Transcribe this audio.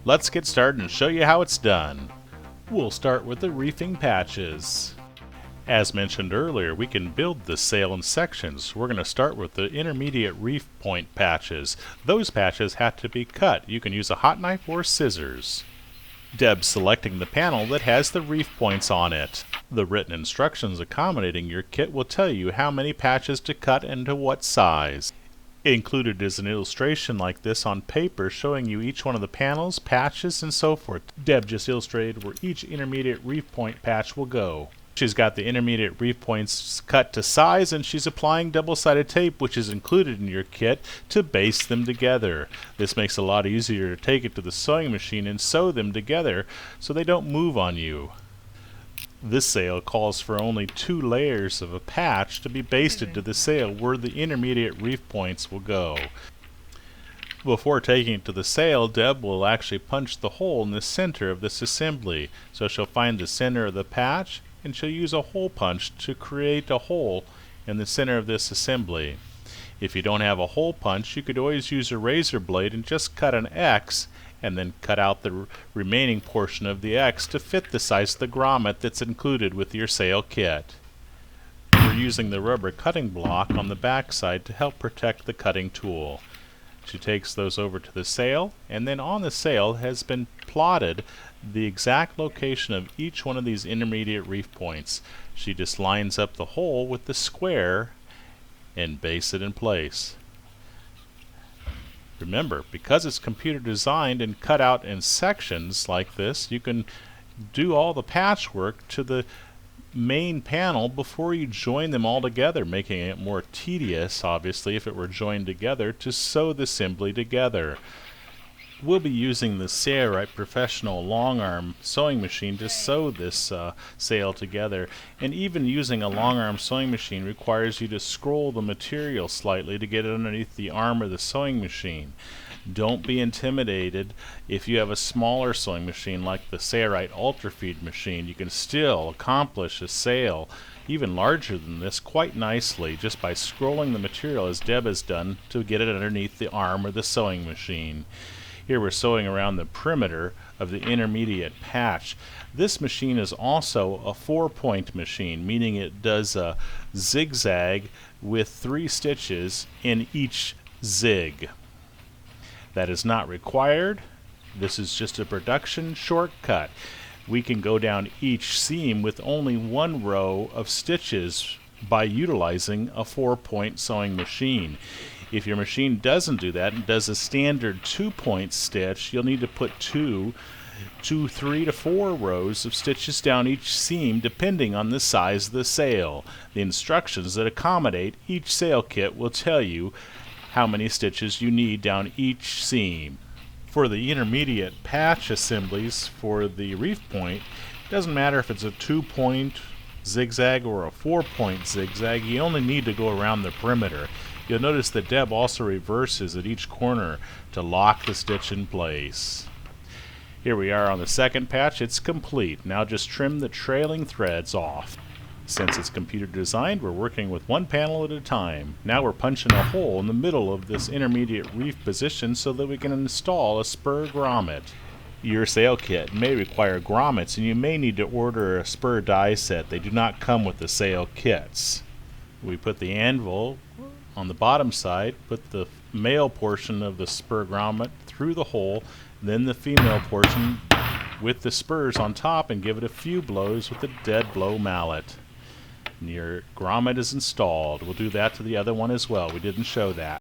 Let's get started and show you how it's done. We'll start with the reefing patches. As mentioned earlier, we can build the sail in sections. We're going to start with the intermediate reef point patches. Those patches have to be cut. You can use a hot knife or scissors. Deb's selecting the panel that has the reef points on it. The written instructions accommodating your kit will tell you how many patches to cut and to what size. Included is an illustration like this on paper showing you each one of the panels, patches, and so forth. Deb just illustrated where each intermediate reef point patch will go. She's got the intermediate reef points cut to size, and she's applying double-sided tape, which is included in your kit, to baste them together. This makes it a lot easier to take it to the sewing machine and sew them together so they don't move on you. This sail calls for only 2 layers of a patch to be basted to the sail where the intermediate reef points will go. Before taking it to the sail, Deb will actually punch the hole in the center of this assembly. So she'll find the center of the patch and she'll use a hole punch to create a hole in the center of this assembly. If you don't have a hole punch, you could always use a razor blade and just cut an X and then cut out the remaining portion of the X to fit the size of the grommet that's included with your sail kit. We're using the rubber cutting block on the back side to help protect the cutting tool. She takes those over to the sail, and then on the sail has been plotted the exact location of each one of these intermediate reef points. She just lines up the hole with the square and bastes it in place. Remember, because it's computer designed and cut out in sections like this, you can do all the patchwork to the main panel before you join them all together, making it more tedious, obviously, if it were joined together, to sew the assembly together. We'll be using the Sailrite Professional long arm sewing machine to sew this sail together, and even using a long arm sewing machine requires you to scroll the material slightly to get it underneath the arm of the sewing machine. Don't be intimidated if you have a smaller sewing machine like the Sailrite Ultra Feed machine. You can still accomplish a sail even larger than this quite nicely just by scrolling the material as Deb has done to get it underneath the arm of the sewing machine. Here we're sewing around the perimeter of the intermediate patch. This machine is also a 4-point machine, meaning it does a zigzag with 3 stitches in each zig. That is not required. This is just a production shortcut. We can go down each seam with only 1 row of stitches by utilizing a 4-point sewing machine. If your machine doesn't do that and does a standard 2-point stitch, you'll need to put 3 to 4 rows of stitches down each seam depending on the size of the sail. The instructions that accommodate each sail kit will tell you how many stitches you need down each seam. For the intermediate patch assemblies for the reef point, it doesn't matter if it's a 2-point zigzag or a 4-point zigzag, you only need to go around the perimeter. You'll notice that Deb also reverses at each corner to lock the stitch in place. Here we are on the second patch. It's complete. Now just trim the trailing threads off. Since it's computer designed, we're working with 1 panel at a time. Now we're punching a hole in the middle of this intermediate reef position so that we can install a spur grommet. Your sail kit may require grommets, and you may need to order a spur die set. They do not come with the sail kits. We put the anvil on the bottom side, put the male portion of the spur grommet through the hole, then the female portion with the spurs on top, and give it a few blows with the dead blow mallet. And your grommet is installed. We'll do that to the other one as well. We didn't show that.